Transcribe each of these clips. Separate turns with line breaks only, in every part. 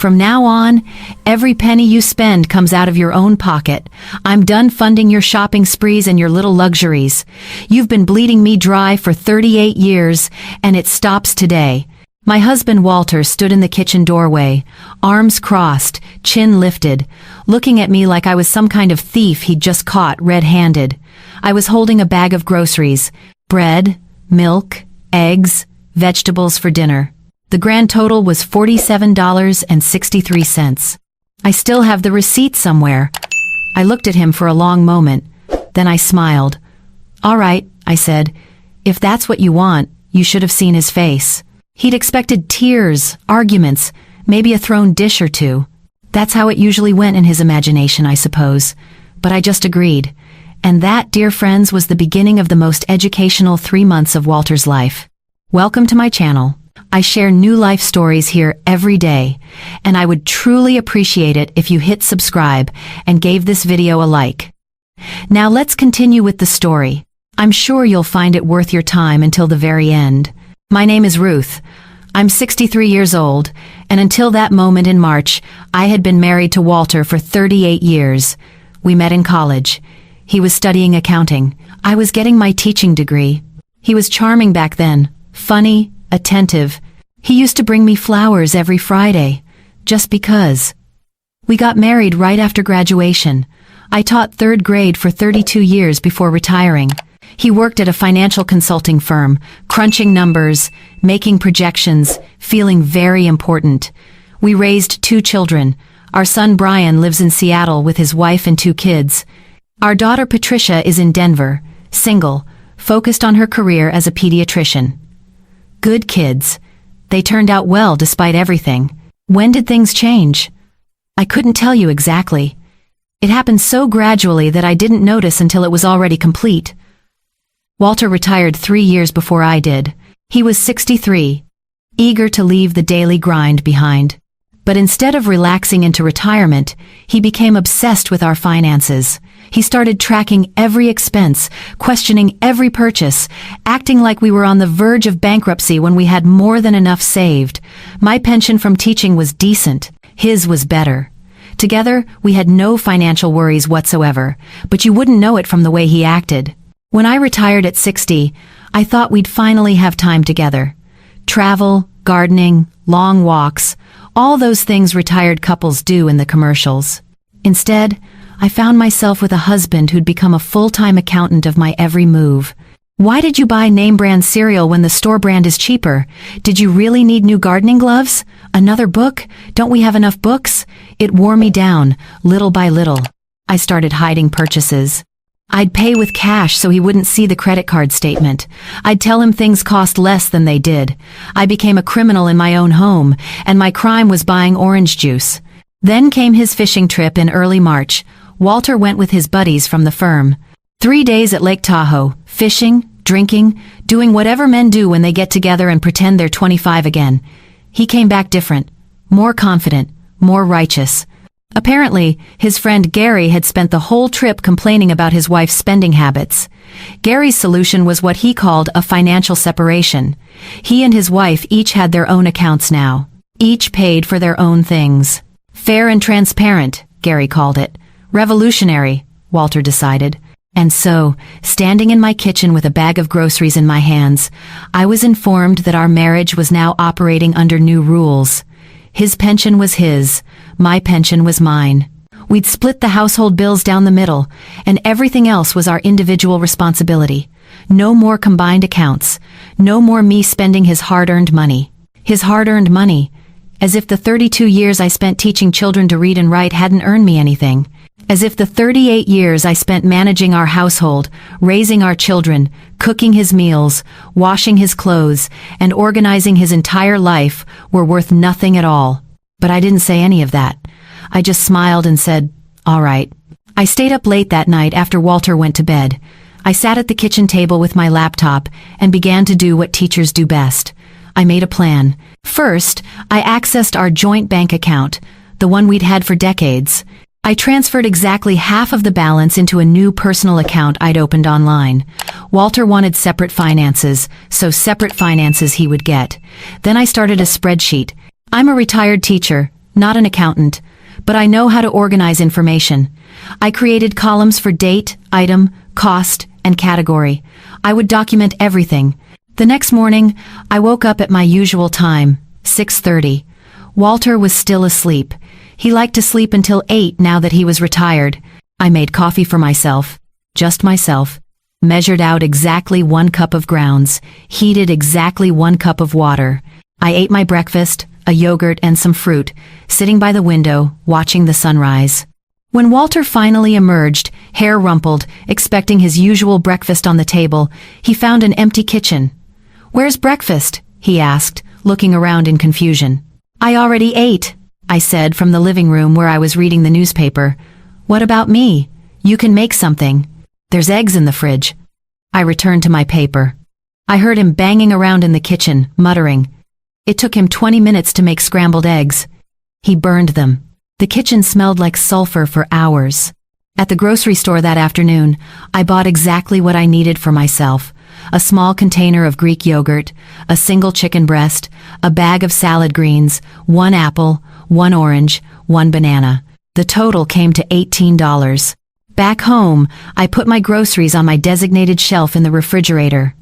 From now on, every penny you spend comes out of your own pocket. I'm done funding your shopping sprees and your little luxuries. You've been bleeding me dry for 38 years, and it stops today." My husband Walter stood in the kitchen doorway, arms crossed, chin lifted, looking at me like I was some kind of thief he'd just caught red-handed. I was holding a bag of groceries, bread, milk, eggs, vegetables for dinner. The grand total was $47.63. I still have the receipt somewhere. I looked at him for a long moment. Then I smiled. "All right," I said. "If that's what you want, you should have seen his face." He'd expected tears, arguments, maybe a thrown dish or two. That's how it usually went in his imagination, I suppose. But I just agreed. And that, dear friends, was the beginning of the most educational 3 months of Walter's life. Welcome to my channel. I share new life stories here every day, and I would truly appreciate it if you hit subscribe and gave this video a like. Now let's continue with the story. I'm sure you'll find it worth your time until the very end. My name is Ruth. I'm 63 years old, and until that moment in March, I had been married to Walter for 38 years. We met in college. He was studying accounting. I was getting my teaching degree. He was charming back then, funny, attentive. He used to bring me flowers every Friday, just because. We got married right after graduation. I taught 3rd grade for 32 years before retiring. He worked at a financial consulting firm, crunching numbers, making projections, feeling very important. We raised 2 children. Our son Brian lives in Seattle with his wife and 2 kids. Our daughter Patricia is in Denver, single, focused on her career as a pediatrician. Good kids. They turned out well despite everything. When did things change? I couldn't tell you exactly. It happened so gradually that I didn't notice until it was already complete. Walter retired 3 years before I did. He was 63, eager to leave the daily grind behind. But instead of relaxing into retirement, he became obsessed with our finances. He started tracking every expense, questioning every purchase, acting like we were on the verge of bankruptcy when we had more than enough saved. My pension from teaching was decent. His was better. Together, we had no financial worries whatsoever, but you wouldn't know it from the way he acted. When I retired at 60, I thought we'd finally have time together. Travel, gardening, long walks, all those things retired couples do in the commercials. Instead, I found myself with a husband who'd become a full-time accountant of my every move. "Why did you buy name-brand cereal when the store brand is cheaper? Did you really need new gardening gloves? Another book? Don't we have enough books?" It wore me down, little by little. I started hiding purchases. I'd pay with cash so he wouldn't see the credit card statement. I'd tell him things cost less than they did. I became a criminal in my own home, and my crime was buying orange juice. Then came his fishing trip in early March. Walter went with his buddies from the firm. 3 days at Lake Tahoe, fishing, drinking, doing whatever men do when they get together and pretend they're 25 again. He came back different, more confident, more righteous. Apparently, his friend Gary had spent the whole trip complaining about his wife's spending habits. Gary's solution was what he called a financial separation. He and his wife each had their own accounts now. Each paid for their own things. Fair and transparent, Gary called it. Revolutionary, Walter decided. And so, standing in my kitchen with a bag of groceries in my hands, I was informed that our marriage was now operating under new rules. His pension was his, my pension was mine. We'd split the household bills down the middle, and everything else was our individual responsibility. No more combined accounts. No more me spending his hard-earned money. His hard-earned money. As if the 32 years I spent teaching children to read and write hadn't earned me anything. As if the 38 years I spent managing our household, raising our children, cooking his meals, washing his clothes, and organizing his entire life were worth nothing at all. But I didn't say any of that. I just smiled and said, "All right." I stayed up late that night after Walter went to bed. I sat at the kitchen table with my laptop and began to do what teachers do best. I made a plan. First, I accessed our joint bank account, the one we'd had for decades. I transferred exactly half of the balance into a new personal account I'd opened online. Walter wanted separate finances, so separate finances he would get. Then I started a spreadsheet. I'm a retired teacher. not an accountant, but I know how to organize information. I created columns for date, item, cost, and category. I would document everything. The next morning, I woke up at my usual time, 6:30. Walter was still asleep. He liked to sleep until 8 now that he was retired. I made coffee for myself, just myself, measured out exactly 1 cup of grounds, heated exactly 1 cup of water. I ate my breakfast, a yogurt and some fruit, sitting by the window, watching the sunrise. When Walter finally emerged, hair rumpled, expecting his usual breakfast on the table, he found an empty kitchen. "Where's breakfast?" he asked, looking around in confusion. "I already ate," I said from the living room where I was reading the newspaper. "What about me? You can make something. There's eggs in the fridge." I returned to my paper. I heard him banging around in the kitchen, muttering. It took him 20 minutes to make scrambled eggs. He burned them. The kitchen smelled like sulfur for hours. At the grocery store that afternoon, I bought exactly what I needed for myself. A small container of Greek yogurt, a single chicken breast, a bag of salad greens, 1 apple, 1 orange, 1 banana. The total came to $18. Back home, I put my groceries on my designated shelf in the refrigerator.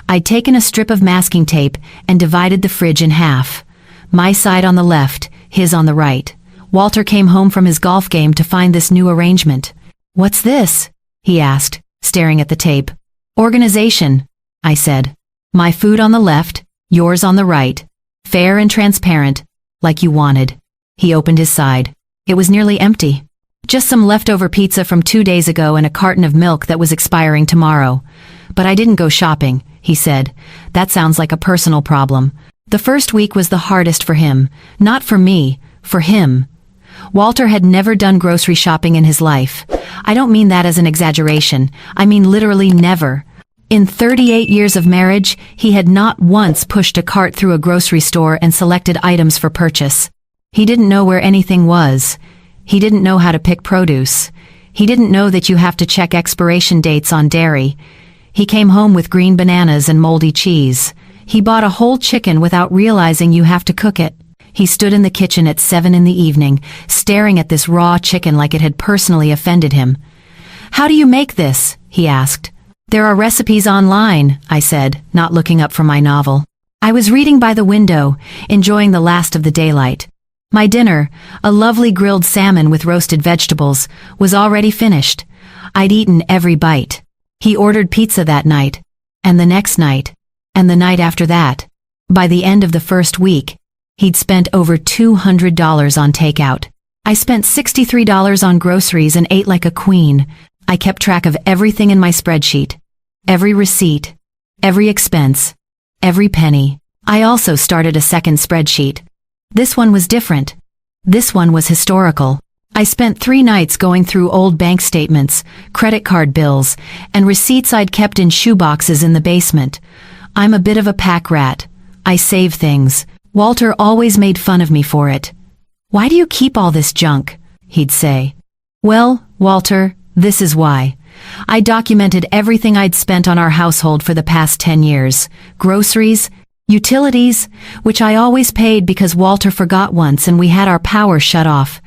I'd taken a strip of masking tape and divided the fridge in half. My side on the left, his on the right. Walter came home from his golf game to find this new arrangement. "What's this?" he asked, staring at the tape. "Organization," I said. "My food on the left, yours on the right. Fair and transparent, like you wanted." He opened his side. It was nearly empty. Just some leftover pizza from 2 days ago and a carton of milk that was expiring tomorrow. "But I didn't go shopping," he said. "That sounds like a personal problem." The first week was the hardest for him. Not for me, for him. Walter had never done grocery shopping in his life. I don't mean that as an exaggeration. I mean literally never. In 38 years of marriage, he had not once pushed a cart through a grocery store and selected items for purchase. He didn't know where anything was. He didn't know how to pick produce. He didn't know that you have to check expiration dates on dairy. He came home with green bananas and moldy cheese. He bought a whole chicken without realizing you have to cook it. He stood in the kitchen at 7 in the evening, staring at this raw chicken like it had personally offended him. "How do you make this?" he asked. "There are recipes online," I said, not looking up from my novel. I was reading by the window, enjoying the last of the daylight. My dinner, a lovely grilled salmon with roasted vegetables, was already finished. I'd eaten every bite. He ordered pizza that night, and the next night, and the night after that. By the end of the first week, he'd spent over $200 on takeout. I spent $63 on groceries and ate like a queen. I kept track of everything in my spreadsheet. Every receipt. Every expense. Every penny. I also started a second spreadsheet. This one was different. This one was historical. I spent 3 nights going through old bank statements, credit card bills, and receipts I'd kept in shoeboxes in the basement. I'm a bit of a pack rat. I save things. Walter always made fun of me for it. "Why do you keep all this junk?" he'd say. "Well, Walter, this is why. I documented everything I'd spent on our household for the past 10 years. Groceries, utilities, which I always paid because Walter forgot once and we had our power shut off.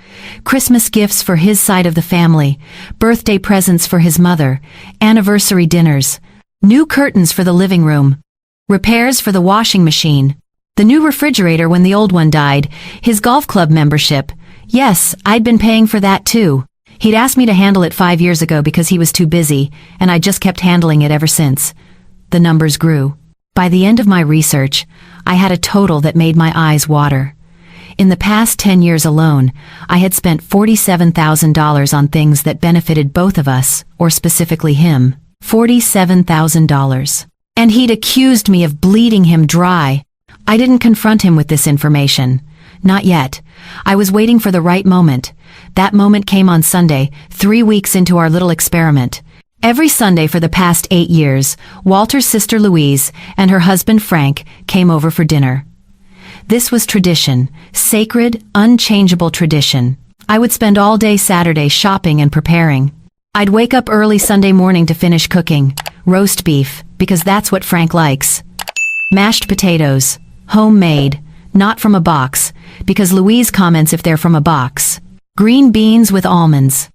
Christmas gifts for his side of the family, birthday presents for his mother, anniversary dinners, new curtains for the living room, repairs for the washing machine, the new refrigerator when the old one died, his golf club membership. Yes, I'd been paying for that too. He'd asked me to handle it 5 years ago because he was too busy, and I just kept handling it ever since. The numbers grew. By the end of my research, I had a total that made my eyes water. In the past 10 years alone, I had spent $47,000 on things that benefited both of us, or specifically him. $47,000. And he'd accused me of bleeding him dry. I didn't confront him with this information. Not yet. I was waiting for the right moment. That moment came on Sunday, 3 weeks into our little experiment. Every Sunday for the past 8 years, Walter's sister Louise and her husband Frank came over for dinner. This was tradition, sacred, unchangeable tradition. I would spend all day Saturday shopping and preparing. I'd wake up early Sunday morning to finish cooking. Roast beef, because that's what Frank likes. Mashed potatoes, homemade, Not from a box, because Louise comments if they're from a box. Green beans with almonds.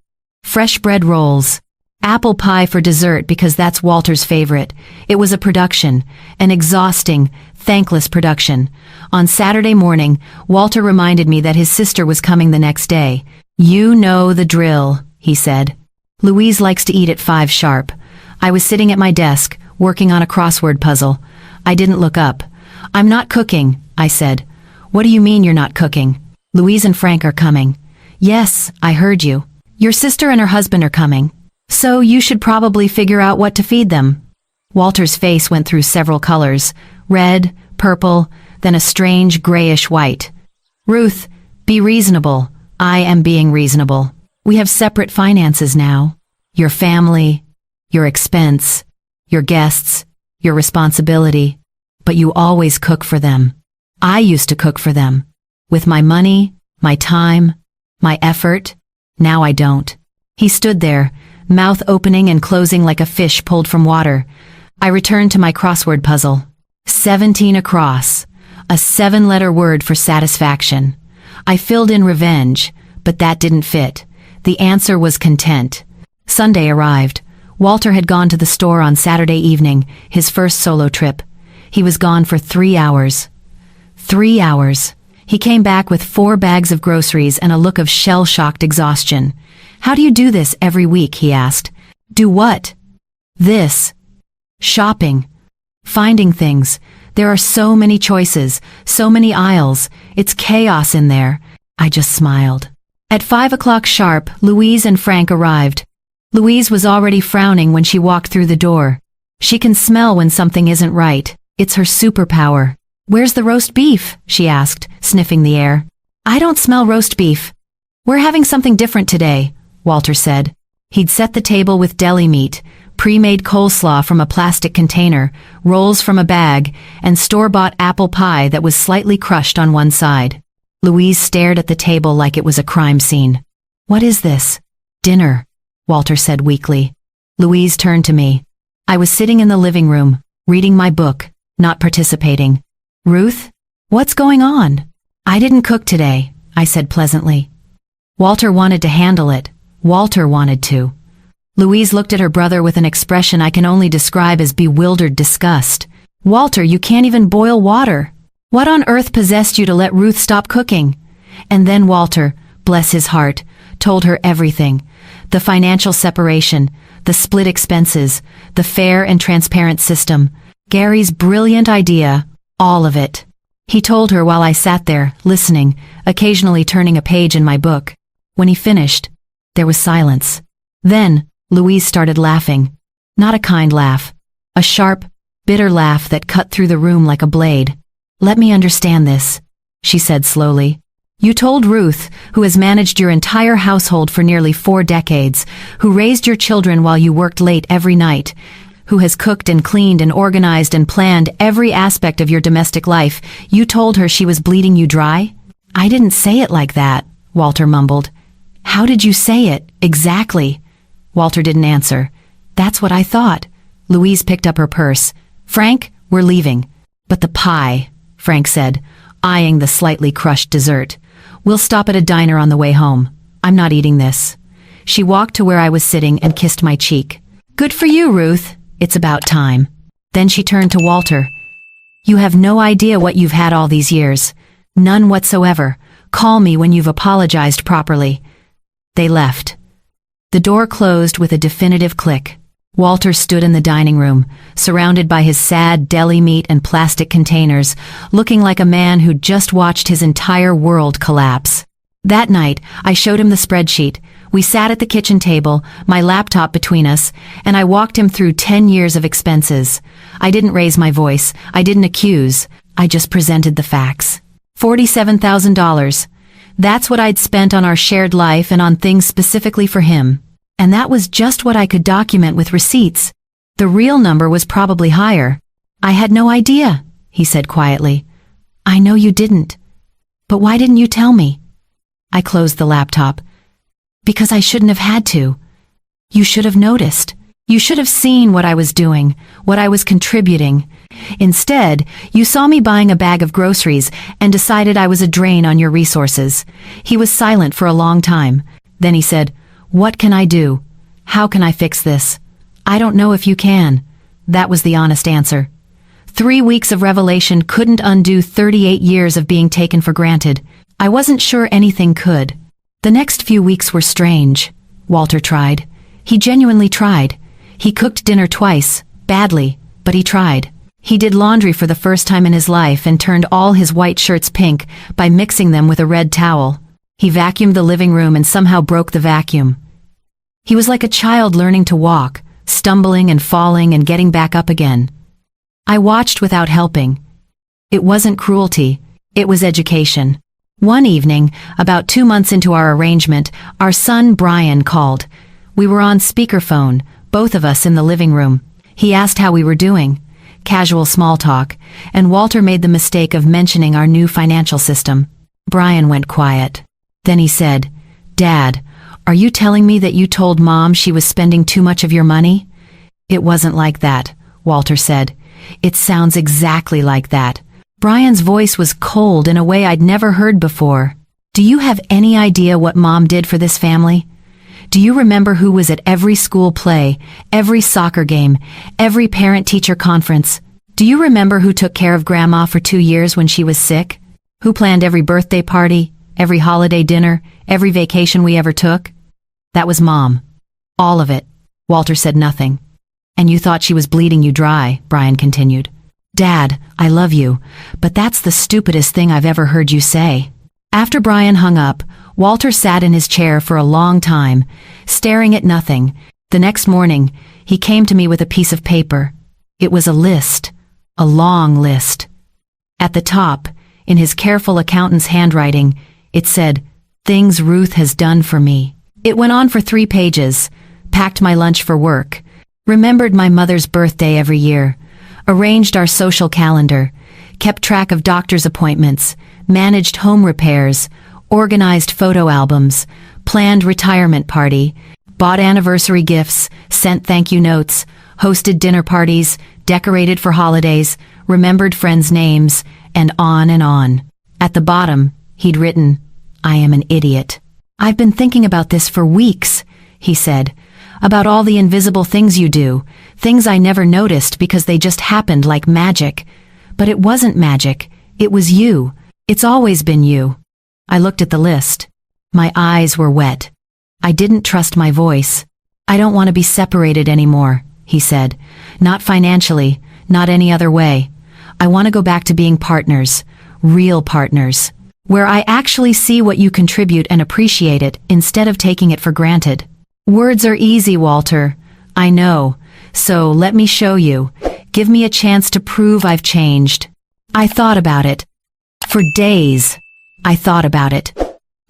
Fresh bread rolls. Apple pie for dessert because that's Walter's favorite. It was a production, an exhausting, thankless production. On Saturday morning, Walter reminded me that his sister was coming the next day. "You know the drill," he said. "Louise likes to eat at 5 sharp. I was sitting at my desk, working on a crossword puzzle. I didn't look up. "I'm not cooking," I said. "What do you mean you're not cooking?" "Louise and Frank are coming." "Yes, I heard you. Your sister and her husband are coming. So you should probably figure out what to feed them." Walter's face went through several colors, red, purple, then a strange grayish white. "Ruth, be reasonable. I am being reasonable. We have separate finances now. Your family, your expense, your guests, your responsibility. But you always cook for them. I used to cook for them. With my money, my time, my effort. Now I don't." He stood there, mouth opening and closing like a fish pulled from water. I returned to my crossword puzzle. 17 across. A 7-letter word for satisfaction. I filled in revenge, but that didn't fit. The answer was content. Sunday arrived. Walter had gone to the store on Saturday evening, his first solo trip. He was gone for 3 hours. 3 hours. He came back with 4 bags of groceries and a look of shell-shocked exhaustion. "How do you do this every week?" he asked. "Do what?" "This. Shopping. Finding things. There are so many choices, so many aisles. It's chaos in there." I just smiled. At 5 o'clock sharp, Louise and Frank arrived. Louise was already frowning when she walked through the door. She can smell when something isn't right. It's her superpower. "Where's the roast beef?" she asked, sniffing the air. "I don't smell roast beef." "We're having something different today," Walter said. He'd set the table with deli meat, pre-made coleslaw from a plastic container, rolls from a bag, and store-bought apple pie that was slightly crushed on one side. Louise stared at the table like it was a crime scene. "What is this?" "Dinner," Walter said weakly. Louise turned to me. I was sitting in the living room, reading my book, not participating. "Ruth, what's going on?" "I didn't cook today," I said pleasantly. Walter wanted to handle it. Walter wanted to. Louise looked at her brother with an expression I can only describe as bewildered disgust. "Walter, you can't even boil water. What on earth possessed you to let Ruth stop cooking?" And then Walter, bless his heart, told her everything. The financial separation, the split expenses, the fair and transparent system, Gary's brilliant idea, all of it. He told her while I sat there, listening, occasionally turning a page in my book. When he finished, there was silence. Then, Louise started laughing. Not a kind laugh. A sharp, bitter laugh that cut through the room like a blade. "Let me understand this," she said slowly. "You told Ruth, who has managed your entire household for nearly 4 decades, who raised your children while you worked late every night, who has cooked and cleaned and organized and planned every aspect of your domestic life, you told her she was bleeding you dry?" "I didn't say it like that," Walter mumbled. "How did you say it, exactly?" Walter didn't answer. "That's what I thought." Louise picked up her purse. "Frank, we're leaving." "But the pie," Frank said, eyeing the slightly crushed dessert. "We'll stop at a diner on the way home. I'm not eating this." She walked to where I was sitting and kissed my cheek. "Good for you, Ruth. It's about time." Then she turned to Walter. "You have no idea what you've had all these years. None whatsoever. Call me when you've apologized properly." They left. The door closed with a definitive click. Walter stood in the dining room, surrounded by his sad deli meat and plastic containers, looking like a man who'd just watched his entire world collapse. That night, I showed him the spreadsheet. We sat at the kitchen table, my laptop between us, and I walked him through 10 years of expenses. I didn't raise my voice. I didn't accuse. I just presented the facts. $47,000. That's what I'd spent on our shared life and on things specifically for him. And that was just what I could document with receipts. The real number was probably higher. "I had no idea," he said quietly. "I know you didn't. But why didn't you tell me?" I closed the laptop. "Because I shouldn't have had to. You should have noticed." You should have seen what I was doing, what I was contributing. Instead, you saw me buying a bag of groceries and decided I was a drain on your resources." He was silent for a long time. Then he said, "What can I do? How can I fix this?" "I don't know if you can." That was the honest answer. 3 weeks of revelation couldn't undo 38 years of being taken for granted. I wasn't sure anything could. The next few weeks were strange. Walter tried. He genuinely tried. He cooked dinner twice, badly, but he tried. He did laundry for the first time in his life and turned all his white shirts pink by mixing them with a red towel. He vacuumed the living room and somehow broke the vacuum. He was like a child learning to walk, stumbling and falling and getting back up again. I watched without helping. It wasn't cruelty, it was education. One evening, about 2 months into our arrangement, our son Brian called. We were on speakerphone, both of us in the living room. He asked how we were doing. Casual small talk, and Walter made the mistake of mentioning our new financial system. Brian went quiet. Then he said, "Dad, are you telling me that you told Mom she was spending too much of your money?" "It wasn't like that," Walter said. "It sounds exactly like that." Brian's voice was cold in a way I'd never heard before. "Do you have any idea what Mom did for this family? Do you remember who was at every school play, every soccer game, every parent-teacher conference? Do you remember who took care of Grandma for 2 years when she was sick? Who planned every birthday party, every holiday dinner, every vacation we ever took? That was Mom. All of it." Walter said nothing. "And you thought she was bleeding you dry," Brian continued. "Dad, I love you, but that's the stupidest thing I've ever heard you say." After Brian hung up, Walter sat in his chair for a long time, staring at nothing. The next morning, he came to me with a piece of paper. It was a list, a long list. At the top, in his careful accountant's handwriting, it said, "Things Ruth has done for me." It went on for 3 pages. Packed my lunch for work, remembered my mother's birthday every year, arranged our social calendar, kept track of doctor's appointments, managed home repairs, organized photo albums, planned retirement party, bought anniversary gifts, sent thank you notes, hosted dinner parties, decorated for holidays, remembered friends' names, and on and on. At the bottom, he'd written, "I am an idiot." "I've been thinking about this for weeks," he said, "about all the invisible things you do, things I never noticed because they just happened like magic. But it wasn't magic, it was you. It's always been you." I looked at the list. My eyes were wet. I didn't trust my voice. "I don't want to be separated anymore," he said. "Not financially, not any other way. I want to go back to being partners, real partners, where I actually see what you contribute and appreciate it instead of taking it for granted." "Words are easy, Walter. I know. So let me show you. Give me a chance to prove I've changed." I thought about it. For days, I thought about it.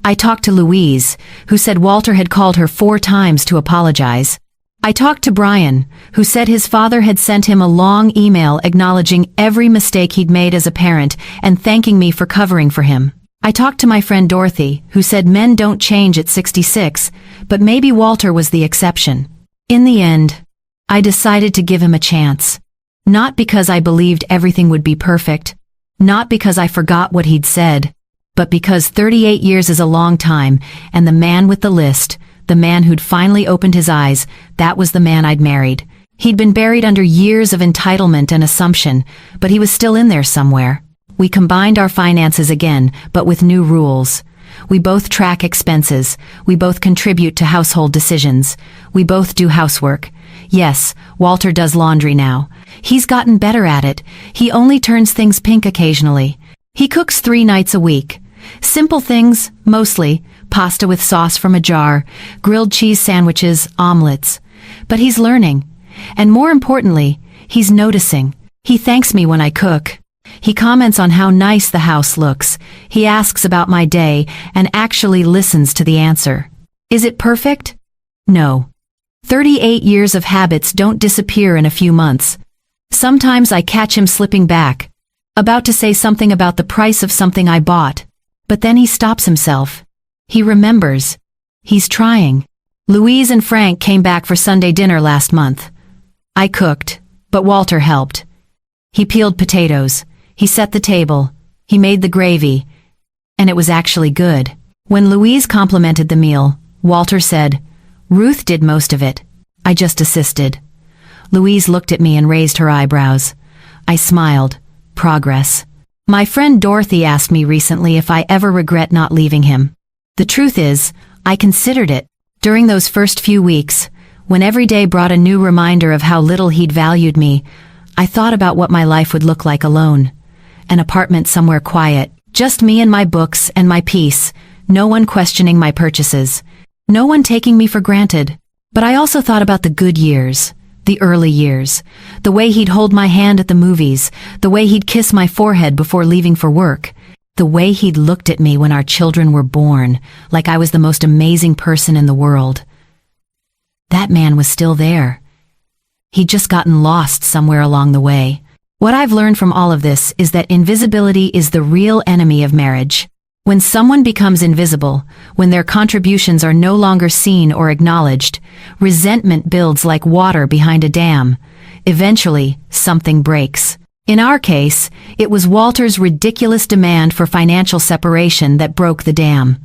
I talked to Louise, who said Walter had called her 4 times to apologize. I talked to Brian, who said his father had sent him a long email acknowledging every mistake he'd made as a parent and thanking me for covering for him. I talked to my friend Dorothy, who said men don't change at 66, but maybe Walter was the exception. In the end, I decided to give him a chance. Not because I believed everything would be perfect, not because I forgot what he'd said, but because 38 years is a long time, and the man with the list, the man who'd finally opened his eyes, that was the man I'd married. He'd been buried under years of entitlement and assumption, but he was still in there somewhere. We combined our finances again, but with new rules. We both track expenses. We both contribute to household decisions. We both do housework. Yes, Walter does laundry now. He's gotten better at it. He only turns things pink occasionally. He cooks 3 nights a week. Simple things, mostly. Pasta with sauce from a jar, grilled cheese sandwiches, omelets. But he's learning. And more importantly, he's noticing. He thanks me when I cook. He comments on how nice the house looks. He asks about my day and actually listens to the answer. Is it perfect? No. 38 years of habits don't disappear in a few months. Sometimes I catch him slipping back, about to say something about the price of something I bought. But then he stops himself. He remembers. He's trying. Louise and Frank came back for Sunday dinner last month. I cooked, but Walter helped. He peeled potatoes, he set the table, he made the gravy, and it was actually good. When Louise complimented the meal, Walter said, "Ruth did most of it. I just assisted." Louise looked at me and raised her eyebrows. I smiled. Progress. My friend Dorothy asked me recently if I ever regret not leaving him. The truth is, I considered it. During those first few weeks, when every day brought a new reminder of how little he'd valued me, I thought about what my life would look like alone. An apartment somewhere quiet, just me and my books and my peace, no one questioning my purchases, no one taking me for granted. But I also thought about the good years, the early years, the way he'd hold my hand at the movies, the way he'd kiss my forehead before leaving for work, the way he'd looked at me when our children were born, like I was the most amazing person in the world. That man was still there. He'd just gotten lost somewhere along the way. What I've learned from all of this is that invisibility is the real enemy of marriage. When someone becomes invisible, when their contributions are no longer seen or acknowledged, resentment builds like water behind a dam. Eventually, something breaks. In our case, it was Walter's ridiculous demand for financial separation that broke the dam.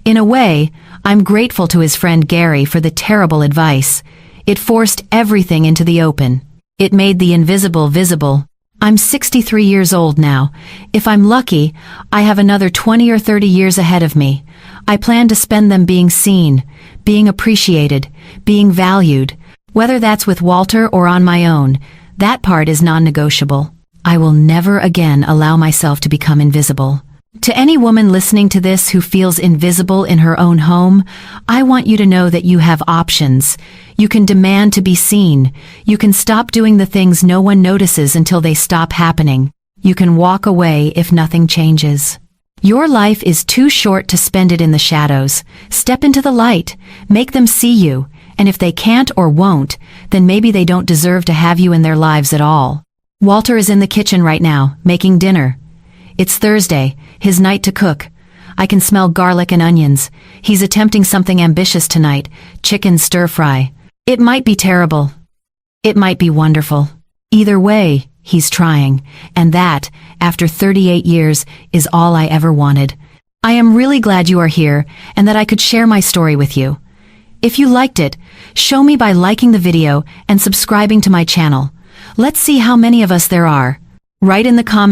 In a way, I'm grateful to his friend Gary for the terrible advice. It forced everything into the open. It made the invisible visible. I'm 63 years old now. If I'm lucky, I have another 20 or 30 years ahead of me. I plan to spend them being seen, being appreciated, being valued. Whether that's with Walter or on my own, that part is non-negotiable. I will never again allow myself to become invisible. To any woman listening to this who feels invisible in her own home, I want you to know that you have options. You can demand to be seen. You can stop doing the things no one notices until they stop happening. You can walk away if nothing changes. Your life is too short to spend it in the shadows. Step into the light. Make them see you. And if they can't or won't, then maybe they don't deserve to have you in their lives at all. Walter is in the kitchen right now, making dinner. It's Thursday, his night to cook. I can smell garlic and onions. He's attempting something ambitious tonight, chicken stir-fry. It might be terrible. It might be wonderful. Either way, he's trying, and that, after 38 years, is all I ever wanted. I am really glad you are here, and that I could share my story with you. If you liked it, show me by liking the video and subscribing to my channel. Let's see how many of us there are. Write in the comments